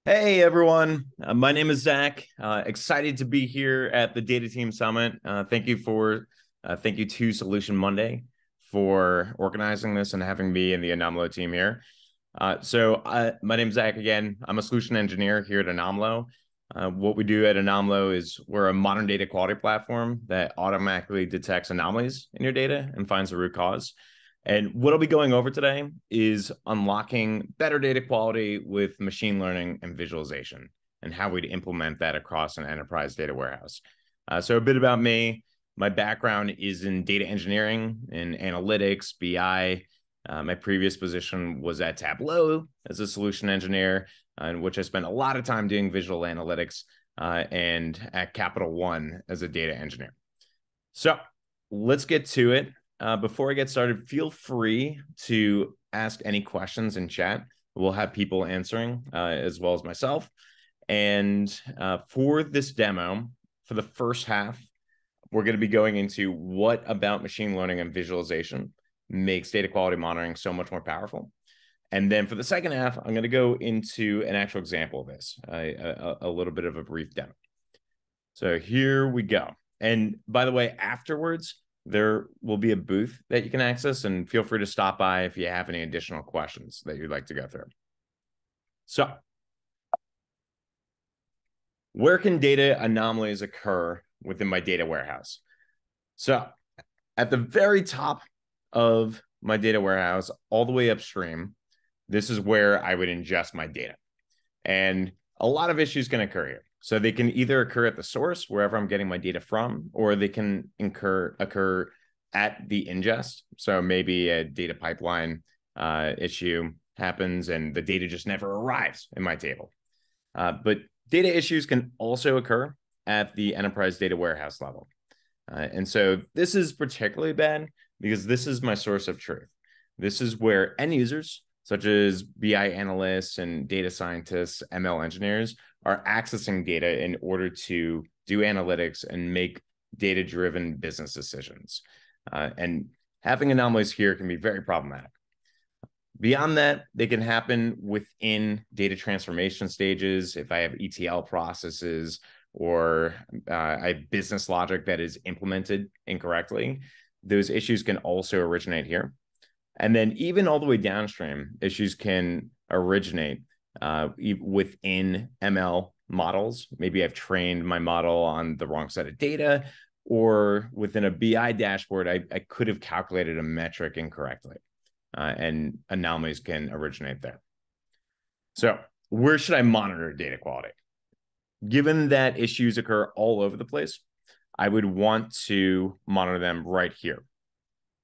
Hey everyone, my name is Zach. Excited to be here at the Data Team Summit. Thank you to Solution Monday for organizing this and having me and the Anomalo team here. My name is Zach again. I'm a solution engineer here at Anomalo. What we do at Anomalo is we're a modern data quality platform that automatically detects anomalies in your data and finds the root cause. And what I'll be going over today is unlocking better data quality with machine learning and visualization and how we'd implement that across an enterprise data warehouse. So a bit about me. My background is in data engineering and analytics, BI. My previous position was at Tableau as a solution engineer, in which I spent a lot of time doing visual analytics, and at Capital One as a data engineer. So let's get to it. Before I get started, feel free to ask any questions in chat. We'll have people answering, as well as myself. And for this demo, for the first half, we're going to be going into what about machine learning and visualization makes data quality monitoring so much more powerful. And then for the second half, I'm going to go into an actual example of this, a little bit of a brief demo. So here we go. And by the way, afterwards, there will be a booth that you can access, and feel free to stop by if you have any additional questions that you'd like to go through. So where can data anomalies occur within my data warehouse? So at the very top of my data warehouse, all the way upstream, this is where I would ingest my data. And a lot of issues can occur here. So they can either occur at the source, wherever I'm getting my data from, or they can occur at the ingest. So maybe a data pipeline issue happens and the data just never arrives in my table. But data issues can also occur at the enterprise data warehouse level. And so this is particularly bad because this is my source of truth. This is where end users, such as BI analysts and data scientists, ML engineers, are accessing data in order to do analytics and make data-driven business decisions. And having anomalies here can be very problematic. Beyond that, they can happen within data transformation stages. If I have ETL processes or I have business logic that is implemented incorrectly, those issues can also originate here. And then even all the way downstream, issues can originate within ML models. Maybe I've trained my model on the wrong set of data, or within a BI dashboard, I could have calculated a metric incorrectly, and anomalies can originate there. So where should I monitor data quality? Given that issues occur all over the place, I would want to monitor them right here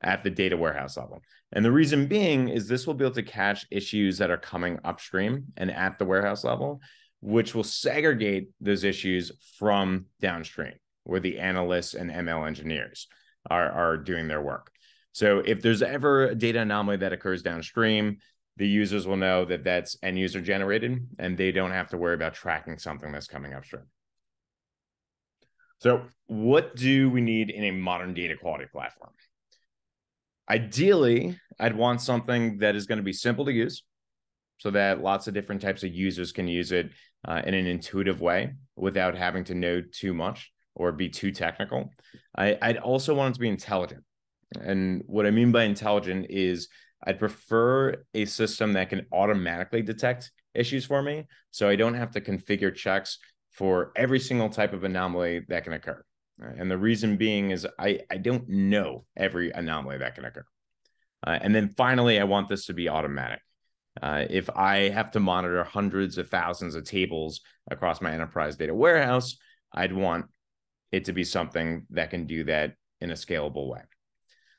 at the data warehouse level. And the reason being is this will be able to catch issues that are coming upstream and at the warehouse level, which will segregate those issues from downstream, where the analysts and ML engineers are doing their work. So if there's ever a data anomaly that occurs downstream, the users will know that that's end user generated, and they don't have to worry about tracking something that's coming upstream. So what do we need in a modern data quality platform? Ideally, I'd want something that is going to be simple to use so that lots of different types of users can use it in an intuitive way without having to know too much or be too technical. I'd also want it to be intelligent. And what I mean by intelligent is I'd prefer a system that can automatically detect issues for me, so I don't have to configure checks for every single type of anomaly that can occur. And the reason being is I don't know every anomaly that can occur. And then finally, I want this to be automatic. If I have to monitor hundreds of thousands of tables across my enterprise data warehouse, I'd want it to be something that can do that in a scalable way.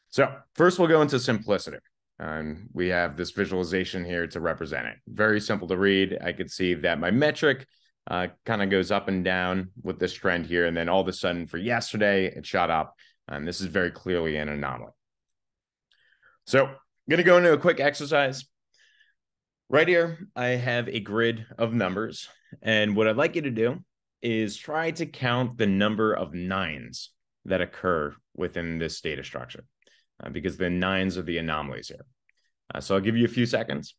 So first, we'll go into simplicity. And we have this visualization here to represent it. Very simple to read. I could see that my metric kind of goes up and down with this trend here. And then all of a sudden for yesterday, it shot up. And this is very clearly an anomaly. So I'm going to go into a quick exercise. Right here, I have a grid of numbers. And what I'd like you to do is try to count the number of nines that occur within this data structure, because the nines are the anomalies here. So I'll give you a few seconds.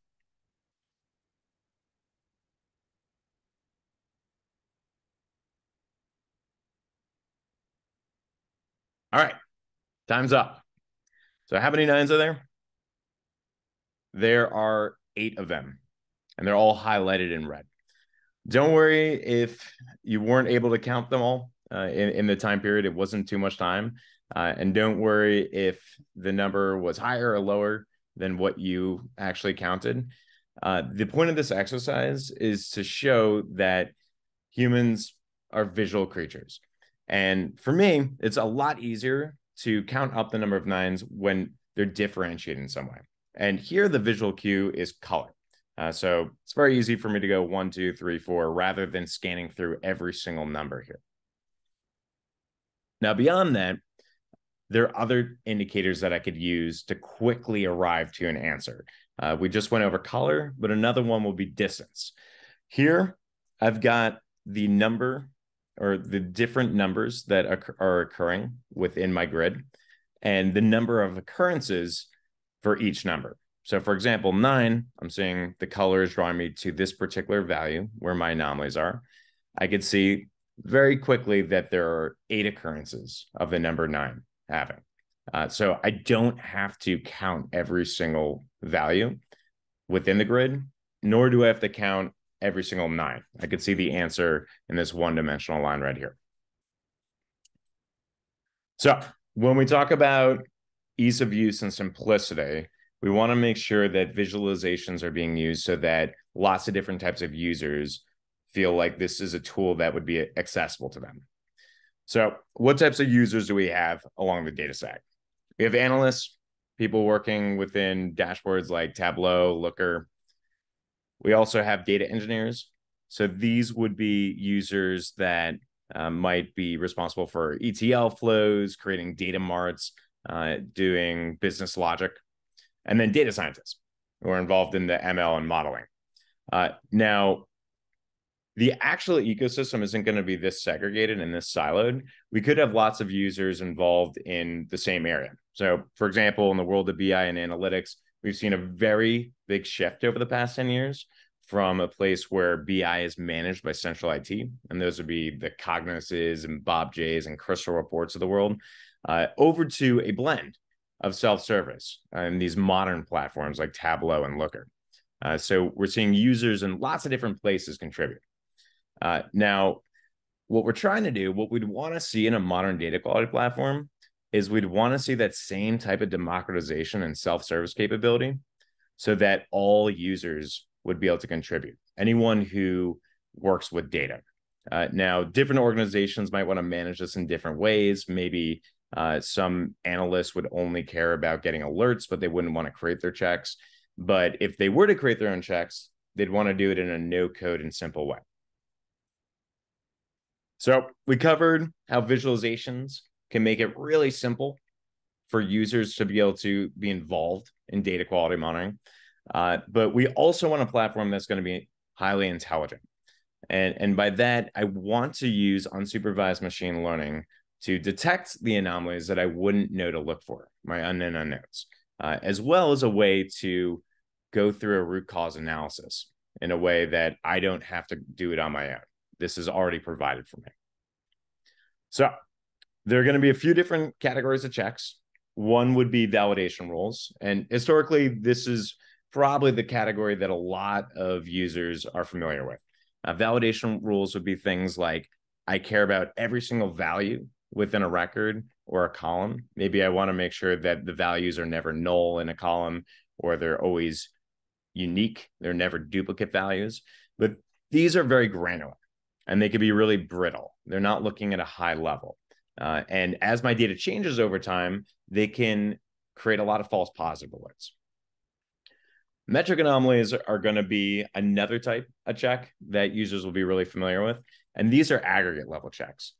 All right, time's up. So how many nines are there? There are 8 of them, and they're all highlighted in red. Don't worry if you weren't able to count them all in the time period. It wasn't too much time. And don't worry if the number was higher or lower than what you actually counted. The point of this exercise is to show that humans are visual creatures. And for me, it's a lot easier to count up the number of nines when they're differentiated in some way. And here the visual cue is color. So it's very easy for me to go 1, 2, 3, 4, rather than scanning through every single number here. Now, beyond that, there are other indicators that I could use to quickly arrive to an answer. We just went over color, but another one will be distance. Here, I've got the number or the different numbers that are occurring within my grid and the number of occurrences for each number. So for example, 9, I'm seeing the color is drawing me to this particular value where my anomalies are. I could see very quickly that there are 8 occurrences of the number 9 having. So I don't have to count every single value within the grid, nor do I have to count every single 9. I could see the answer in this one-dimensional line right here. So when we talk about ease of use and simplicity, we want to make sure that visualizations are being used so that lots of different types of users feel like this is a tool that would be accessible to them. So what types of users do we have along the data stack? We have analysts, people working within dashboards like Tableau, Looker. We also have data engineers. So these would be users that might be responsible for ETL flows, creating data marts, doing business logic, and then data scientists who are involved in the ML and modeling. Now, the actual ecosystem isn't going to be this segregated and this siloed. We could have lots of users involved in the same area. So, for example, in the world of BI and analytics, we've seen a very big shift over the past 10 years from a place where BI is managed by central IT, and those would be the Cognises and Bob J's and Crystal Reports of the world, over to a blend of self-service and these modern platforms like Tableau and Looker. So we're seeing users in lots of different places contribute. Now, what we're trying to do, what we'd want to see in a modern data quality platform is we'd want to see that same type of democratization and self-service capability so that all users would be able to contribute, anyone who works with data. Now, different organizations might want to manage this in different ways. Maybe some analysts would only care about getting alerts, but they wouldn't want to create their checks. But if they were to create their own checks, they'd want to do it in a no-code and simple way. So we covered how visualizations can make it really simple for users to be able to be involved in data quality monitoring. But we also want a platform that's going to be highly intelligent. And by that, I want to use unsupervised machine learning to detect the anomalies that I wouldn't know to look for, my unknown unknowns, as well as a way to go through a root cause analysis in a way that I don't have to do it on my own. This is already provided for me. So there are going to be a few different categories of checks. One would be validation rules. And historically, this is probably the category that a lot of users are familiar with. Validation rules would be things like, I care about every single value within a record or a column. Maybe I want to make sure that the values are never null in a column, or they're always unique. They're never duplicate values. But these are very granular, and they can be really brittle. They're not looking at a high level. And as my data changes over time, they can create a lot of false positive alerts. Metric anomalies are going to be another type of check that users will be really familiar with. And these are aggregate level checks.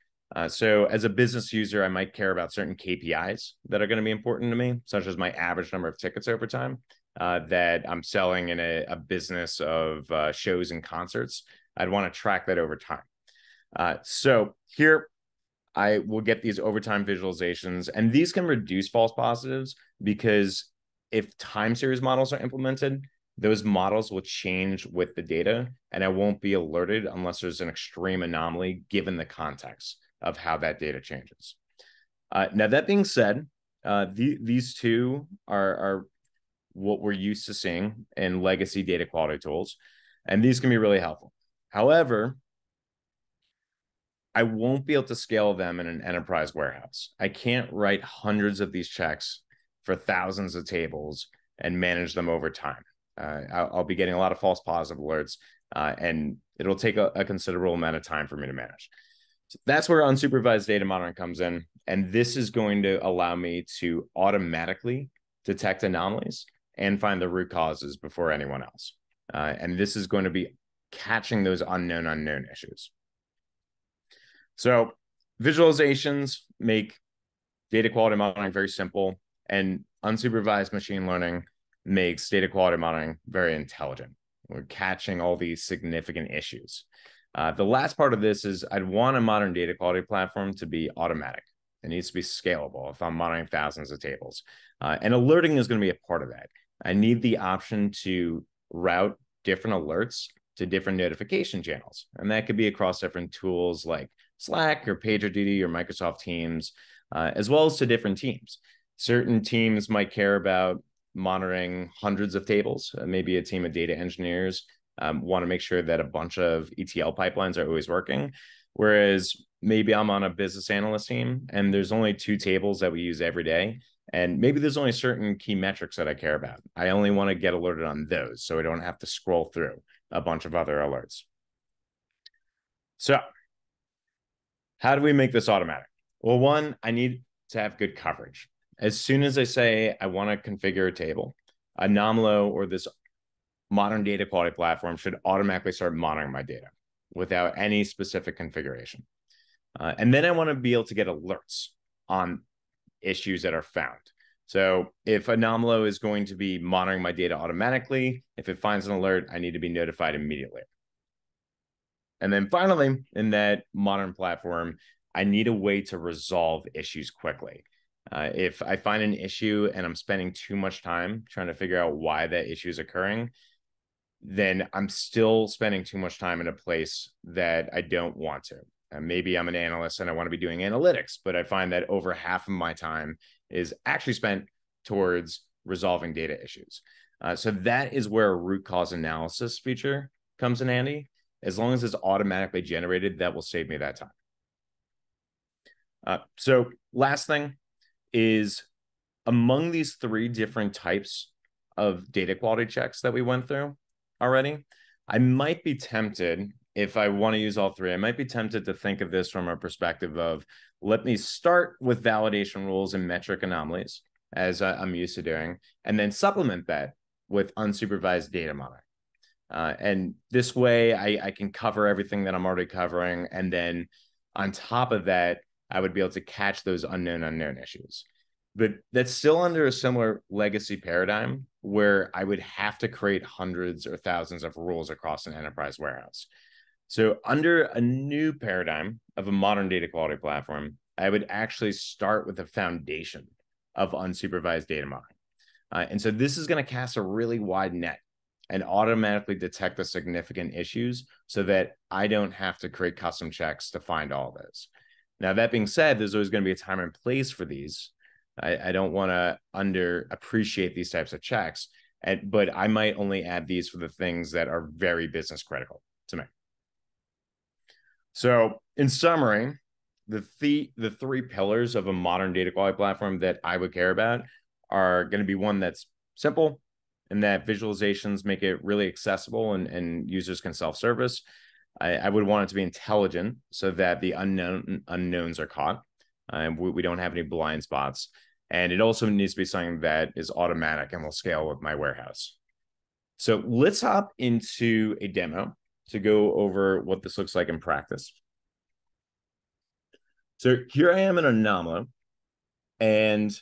So as a business user, I might care about certain KPIs that are going to be important to me, such as my average number of tickets over time that I'm selling in a business of shows and concerts. I'd want to track that over time. So here I will get these overtime visualizations, and these can reduce false positives because if time series models are implemented, those models will change with the data, and I won't be alerted unless there's an extreme anomaly given the context of how that data changes. Now, that being said, these two are what we're used to seeing in legacy data quality tools, and these can be really helpful. However, I won't be able to scale them in an enterprise warehouse. I can't write hundreds of these checks for thousands of tables and manage them over time. I'll be getting a lot of false positive alerts, and it'll take a considerable amount of time for me to manage. So that's where unsupervised data monitoring comes in. And this is going to allow me to automatically detect anomalies and find the root causes before anyone else. And this is going to be catching those unknown issues. So visualizations make data quality monitoring very simple, and unsupervised machine learning makes data quality monitoring very intelligent. We're catching all these significant issues. The last part of this is I'd want a modern data quality platform to be automatic. It needs to be scalable if I'm monitoring thousands of tables. And alerting is going to be a part of that. I need the option to route different alerts to different notification channels. And that could be across different tools like Slack or PagerDuty or Microsoft Teams, as well as to different teams. Certain teams might care about monitoring hundreds of tables. Maybe a team of data engineers want to make sure that a bunch of ETL pipelines are always working. Whereas maybe I'm on a business analyst team and there's only 2 tables that we use every day. And maybe there's only certain key metrics that I care about. I only want to get alerted on those so I don't have to scroll through a bunch of other alerts. So how do we make this automatic? Well, one, I need to have good coverage. As soon as I say I want to configure a table, Anomalo or this modern data quality platform should automatically start monitoring my data without any specific configuration. And then I want to be able to get alerts on issues that are found. So if Anomalo is going to be monitoring my data automatically, if it finds an alert, I need to be notified immediately. And then finally, in that modern platform, I need a way to resolve issues quickly. If I find an issue and I'm spending too much time trying to figure out why that issue is occurring, then I'm still spending too much time in a place that I don't want to. Maybe I'm an analyst and I want to be doing analytics, but I find that over half of my time is actually spent towards resolving data issues. So that is where a root cause analysis feature comes in handy. As long as it's automatically generated, that will save me that time. So last thing is, among these 3 different types of data quality checks that we went through already, I might be tempted, if I want to use all 3, I might be tempted to think of this from a perspective of, let me start with validation rules and metric anomalies, as I'm used to doing, and then supplement that with unsupervised data monitoring. And this way I can cover everything that I'm already covering. And then on top of that, I would be able to catch those unknown issues. But that's still under a similar legacy paradigm where I would have to create hundreds or thousands of rules across an enterprise warehouse. So under a new paradigm of a modern data quality platform, I would actually start with a foundation of unsupervised data monitoring. And so this is going to cast a really wide net and automatically detect the significant issues so that I don't have to create custom checks to find all this. Now, that being said, there's always going to be a time and place for these. I don't want to underappreciate these types of checks, but I might only add these for the things that are very business critical to me. So in summary, the 3 pillars of a modern data quality platform that I would care about are going to be one that's simple, and that visualizations make it really accessible and users can self-service. I would want it to be intelligent so that the unknowns are caught. We don't have any blind spots. And it also needs to be something that is automatic and will scale with my warehouse. So let's hop into a demo to go over what this looks like in practice. So here I am in Anomalo, and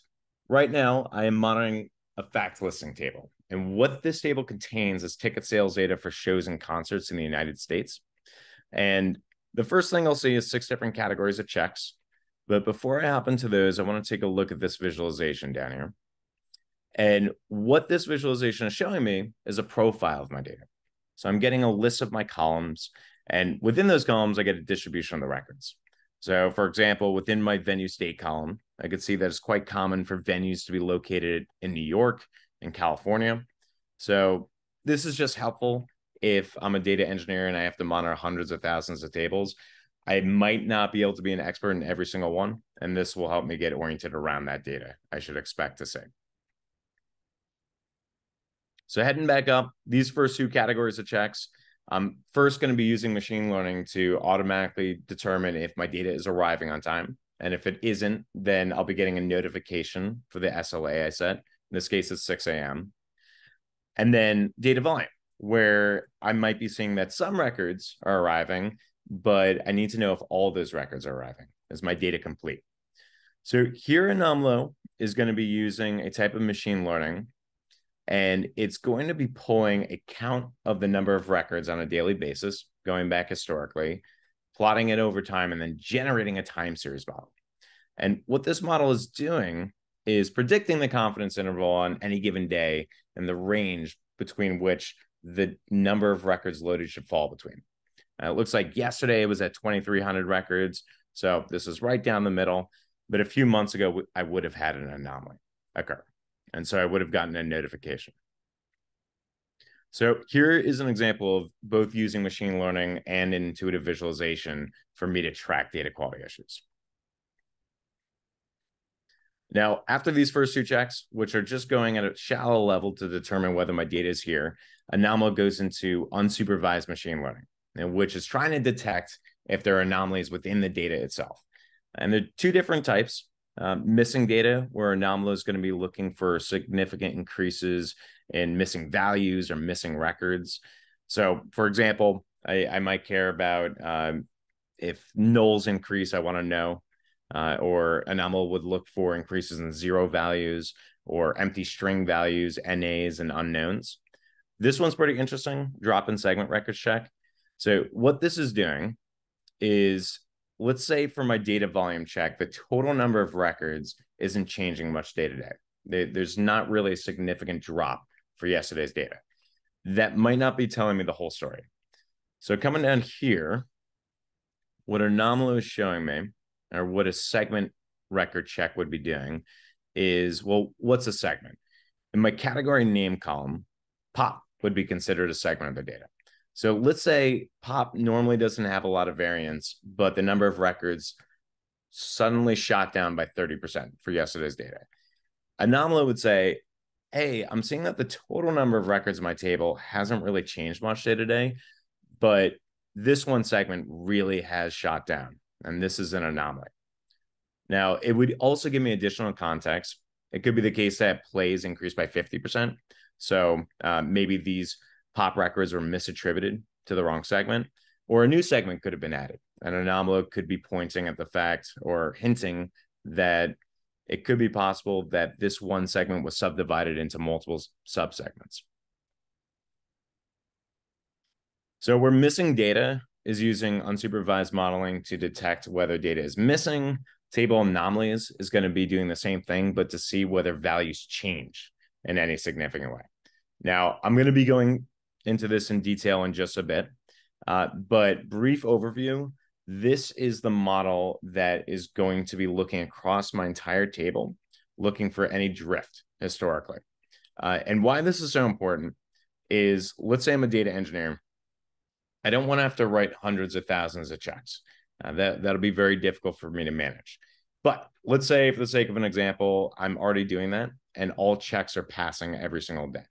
right now I am monitoring a fact listing table. And what this table contains is ticket sales data for shows and concerts in the United States. And the first thing I'll see is 6 different categories of checks. But before I hop into those, I want to take a look at this visualization down here. And what this visualization is showing me is a profile of my data. So I'm getting a list of my columns, and within those columns, I get a distribution of the records. So for example, within my venue state column, I could see that it's quite common for venues to be located in New York and California. So this is just helpful if I'm a data engineer and I have to monitor hundreds of thousands of tables. I might not be able to be an expert in every single one, and this will help me get oriented around that data, I should expect to say. So heading back up, these first two categories of checks, I'm first going to be using machine learning to automatically determine if my data is arriving on time. And if it isn't, then I'll be getting a notification for the SLA I set. In this case, it's 6 a.m. And then data volume, where I might be seeing that some records are arriving, but I need to know if all those records are arriving. Is my data complete? So here Anomalo is going to be using a type of machine learning, and it's going to be pulling a count of the number of records on a daily basis, going back historically, plotting it over time, and then generating a time series model. And what this model is doing is predicting the confidence interval on any given day and the range between which the number of records loaded should fall between. It looks like yesterday it was at 2,300 records. So this is right down the middle. But a few months ago, I would have had an anomaly occur. And so I would have gotten a notification. So here is an example of both using machine learning and intuitive visualization for me to track data quality issues. Now, after these first two checks, which are just going at a shallow level to determine whether my data is here, Anomalo goes into unsupervised machine learning, which is trying to detect if there are anomalies within the data itself. And there are two different types. Missing data, where Anomalo is going to be looking for significant increases in missing values or missing records. So, for example, I might care about if nulls increase, I want to know. Or Anomalo would look for increases in zero values or empty string values, NAs, and unknowns. This one's pretty interesting, drop-in segment records check. So what this is doing is, let's say for my data volume check, the total number of records isn't changing much day to day. There's not really a significant drop for yesterday's data. That might not be telling me the whole story. So coming down here, what Anomalo is showing me, or what a segment record check would be doing, is, well, what's a segment? In my category name column, pop would be considered a segment of the data. So let's say pop normally doesn't have a lot of variance, but the number of records suddenly shot down by 30% for yesterday's data. Anomalo would say, hey, I'm seeing that the total number of records in my table hasn't really changed much day to day, but this one segment really has shot down, and this is an anomaly. Now, it would also give me additional context. It could be the case that plays increased by 50%. So maybe these pop records were misattributed to the wrong segment, or a new segment could have been added. An Anomalo could be pointing at the fact or hinting that it could be possible that this one segment was subdivided into multiple subsegments. So where missing data is using unsupervised modeling to detect whether data is missing. Table anomalies is going to be doing the same thing, but to see whether values change in any significant way. Now, I'm going to be going into this in detail in just a bit, but brief overview, this is the model that is going to be looking across my entire table, looking for any drift historically. And why this is so important is, let's say I'm a data engineer. I don't want to have to write hundreds of thousands of checks. That'll be very difficult for me to manage. But let's say, for the sake of an example, I'm already doing that and all checks are passing every single day.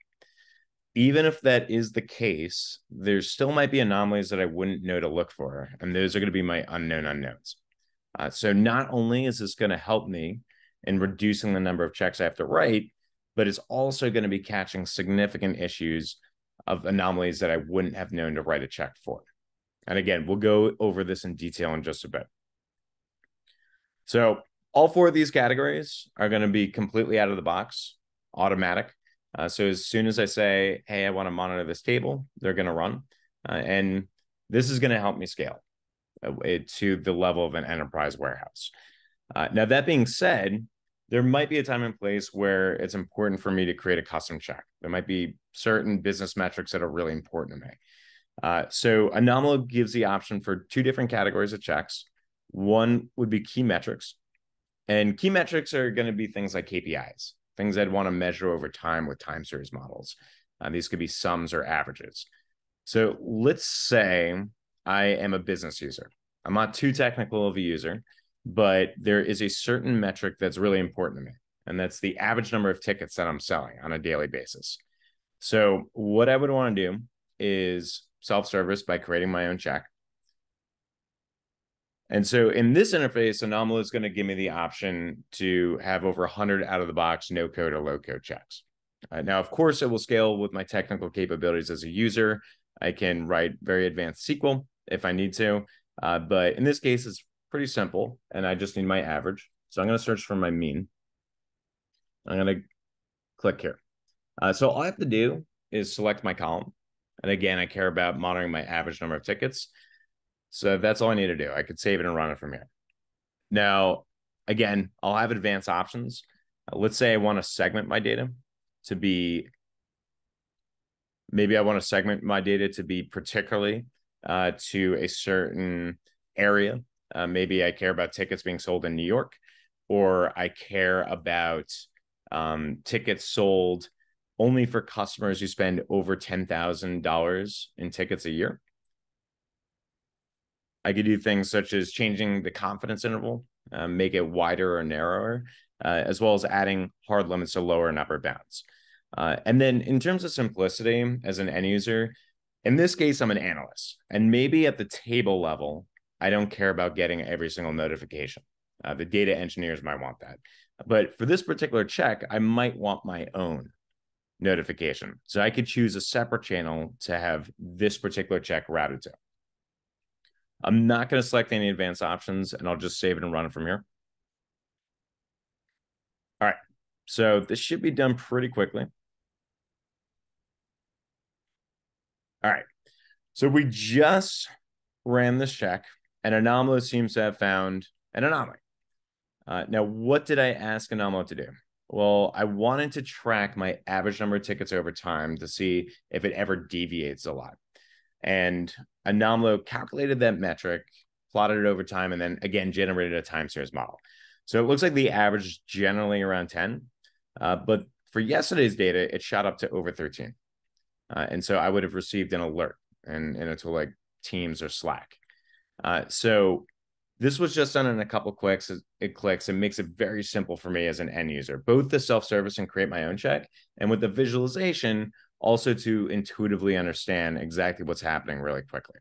Even if that is the case, there still might be anomalies that I wouldn't know to look for. And those are going to be my unknown unknowns. So not only is this going to help me in reducing the number of checks I have to write, but it's also going to be catching significant issues of anomalies that I wouldn't have known to write a check for. And again, we'll go over this in detail in just a bit. So all four of these categories are going to be completely out of the box, automatic. So as soon as I say, hey, I want to monitor this table, they're going to run. And this is going to help me scale to the level of an enterprise warehouse. Now, that being said, there might be a time and place where it's important for me to create a custom check. There might be certain business metrics that are really important to me. So Anomalo gives the option for two different categories of checks. One would be key metrics. And key metrics are going to be things like KPIs, things I'd want to measure over time with time series models. These could be sums or averages. So let's say I am a business user. I'm not too technical of a user, but there is a certain metric that's really important to me, and that's the average number of tickets that I'm selling on a daily basis. So what I would want to do is self-service by creating my own check. And so in this interface, Anomalo is going to give me the option to have over 100 out of the box, no code or low code checks. Now, of course, it will scale with my technical capabilities as a user. I can write very advanced SQL if I need to. But in this case, it's pretty simple, and I just need my average. So I'm going to search for my mean. I'm going to click here. So all I have to do is select my column. And again, I care about monitoring my average number of tickets. So that's all I need to do. I could save it and run it from here. Now, again, I'll have advanced options. Let's say I want to segment my data to be, maybe I want to segment my data to be particularly to a certain area. Maybe I care about tickets being sold in New York, or I care about tickets sold only for customers who spend over $10,000 in tickets a year. I could do things such as changing the confidence interval, make it wider or narrower, as well as adding hard limits to lower and upper bounds. And then in terms of simplicity as an end user, in this case, I'm an analyst. And maybe at the table level, I don't care about getting every single notification. The data engineers might want that. But for this particular check, I might want my own notification. So I could choose a separate channel to have this particular check routed to. I'm not going to select any advanced options, and I'll just save it and run it from here. All right, so this should be done pretty quickly. All right, so we just ran this check, and Anomalo seems to have found an anomaly. Now, what did I ask Anomalo to do? Well, I wanted to track my average number of tickets over time to see if it ever deviates a lot. And Anomalo calculated that metric, plotted it over time, and then again generated a time series model. So it looks like the average is generally around 10, but for yesterday's data, it shot up to over 13. And so I would have received an alert in a tool like Teams or Slack. So this was just done in a couple clicks. It clicks and makes it very simple for me as an end user, both the self-service and create my own check, and with the visualization, also to intuitively understand exactly what's happening really quickly.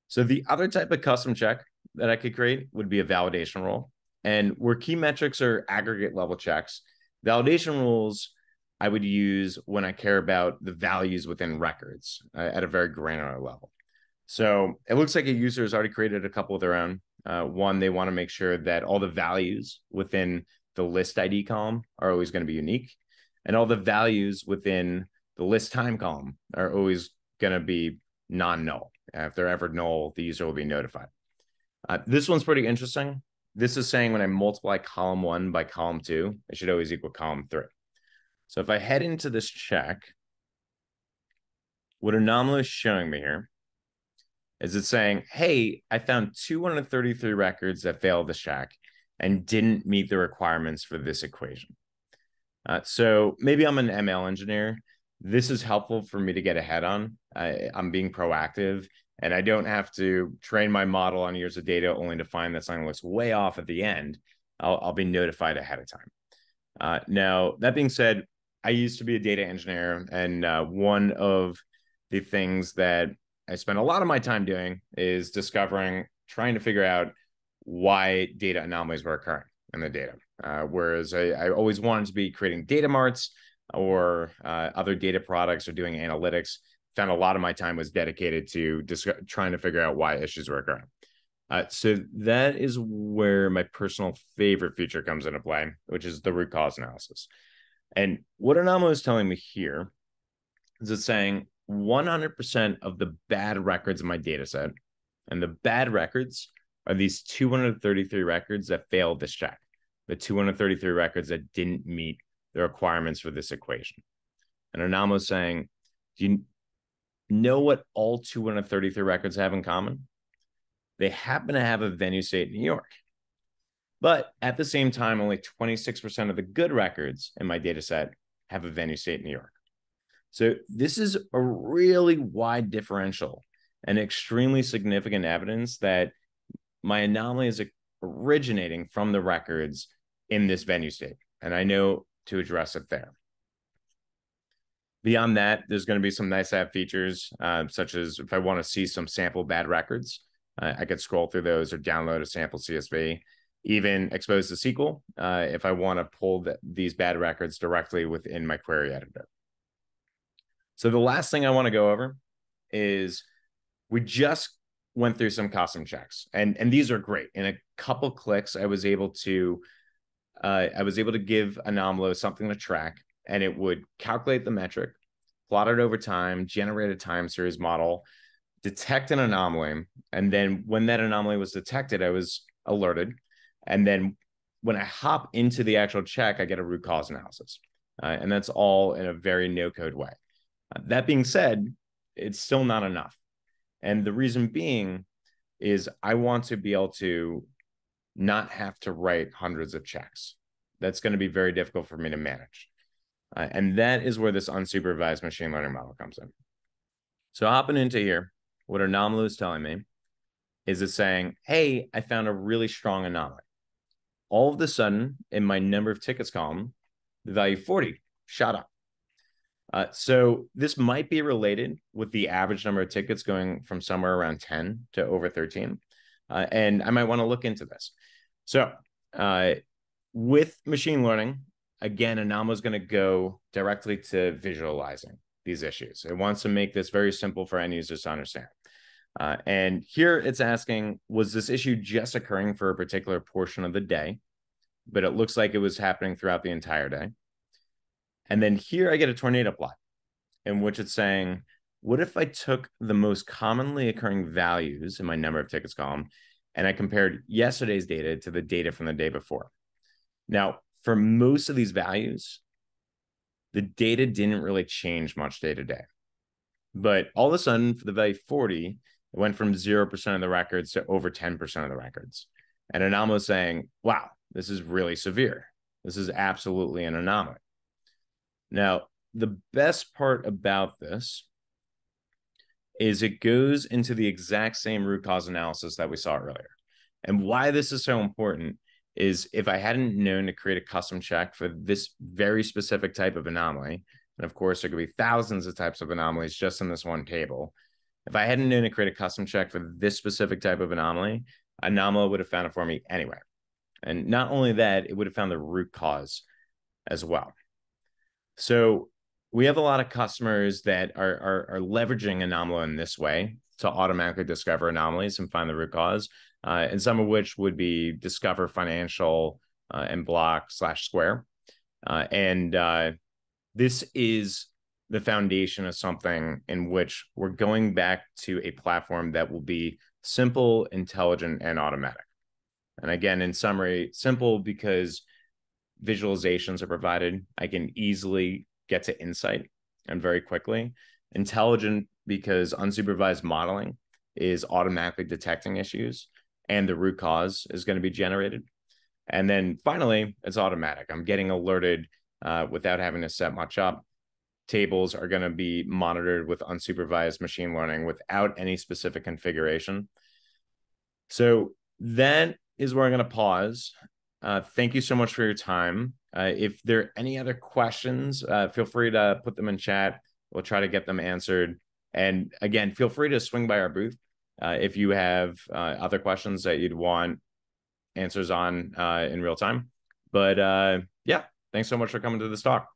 So the other type of custom check that I could create would be a validation rule. And where key metrics are aggregate level checks, validation rules I would use when I care about the values within records at a very granular level. So it looks like a user has already created a couple of their own. One, they want to make sure that all the values within the list ID column are always going to be unique. And all the values within the list time column are always going to be non-null. If they're ever null, the user will be notified. This one's pretty interesting. This is saying when I multiply column 1 by column 2, it should always equal column 3. So if I head into this check, what Anomalo is showing me here is it's saying, hey, I found 233 records that failed this check and didn't meet the requirements for this equation. So maybe I'm an ML engineer. This is helpful for me to get ahead on. I'm being proactive, and I don't have to train my model on years of data only to find that something looks way off at the end. I'll be notified ahead of time. Now, that being said, I used to be a data engineer, and one of the things that I spend a lot of my time doing is trying to figure out why data anomalies were occurring in the data. Whereas I always wanted to be creating data marts or other data products or doing analytics. Found a lot of my time was dedicated to trying to figure out why issues were occurring. So that is where my personal favorite feature comes into play, which is the root cause analysis. And what Anomalo is telling me here is it's saying 100% of the bad records in my data set, and the bad records are these 233 records that failed this check, the 233 records that didn't meet the requirements for this equation. And Anomalo is saying, do you know what all 233 records have in common? they happen to have a venue state in New York. But at the same time, only 26% of the good records in my data set have a venue state in New York. So this is a really wide differential and extremely significant evidence that my anomaly is originating from the records in this venue state. And I know to address it there. Beyond that, there's going to be some nice to have features, such as if I want to see some sample bad records, I could scroll through those or download a sample CSV, even expose to SQL if I want to pull these bad records directly within my query editor. So the last thing I want to go over is we just went through some custom checks, and these are great. In a couple clicks, I was able to give Anomalo something to track, and it would calculate the metric, plot it over time, generate a time series model, detect an anomaly, and then when that anomaly was detected, I was alerted. And then when I hop into the actual check, I get a root cause analysis. And that's all in a very no-code way. That being said, it's still not enough. And the reason being is I want to be able to not have to write hundreds of checks. That's going to be very difficult for me to manage. And that is where this unsupervised machine learning model comes in. So hopping into here, what Anomalo is telling me is it's saying, hey, I found a really strong anomaly. All of a sudden, in my number of tickets column, the value 40 shot up. So this might be related with the average number of tickets going from somewhere around 10 to over 13. And I might want to look into this. So with machine learning, again, Anomalo is going to go directly to visualizing these issues. It wants to make this very simple for end users to understand. And here it's asking, was this issue just occurring for a particular portion of the day? But it looks like it was happening throughout the entire day. And then here I get a tornado plot in which it's saying, what if I took the most commonly occurring values in my number of tickets column and I compared yesterday's data to the data from the day before? Now, for most of these values, the data didn't really change much day to day. But all of a sudden, for the value 40, it went from 0% of the records to over 10% of the records. And Anomalo is saying, wow, this is really severe. This is absolutely an anomaly. Now, the best part about this is it goes into the exact same root cause analysis that we saw earlier. And why this is so important is if I hadn't known to create a custom check for this very specific type of anomaly, and of course, there could be thousands of types of anomalies just in this one table. If I hadn't known to create a custom check for this specific type of anomaly, Anomalo would have found it for me anyway. And not only that, it would have found the root cause as well. So we have a lot of customers that are leveraging Anomalo in this way to automatically discover anomalies and find the root cause, and some of which would be Discover Financial and Block/Square. This is the foundation of something in which we're going back to a platform that will be simple, intelligent, and automatic. And again, in summary, simple because visualizations are provided. I can easily get to insight and very quickly. Intelligent because unsupervised modeling is automatically detecting issues and the root cause is going to be generated. And then finally, it's automatic. I'm getting alerted without having to set much up. Tables are going to be monitored with unsupervised machine learning without any specific configuration. So that is where I'm going to pause. Thank you so much for your time. If there are any other questions, feel free to put them in chat. We'll try to get them answered. And again, feel free to swing by our booth if you have other questions that you'd want answers on in real time. But yeah, thanks so much for coming to this talk.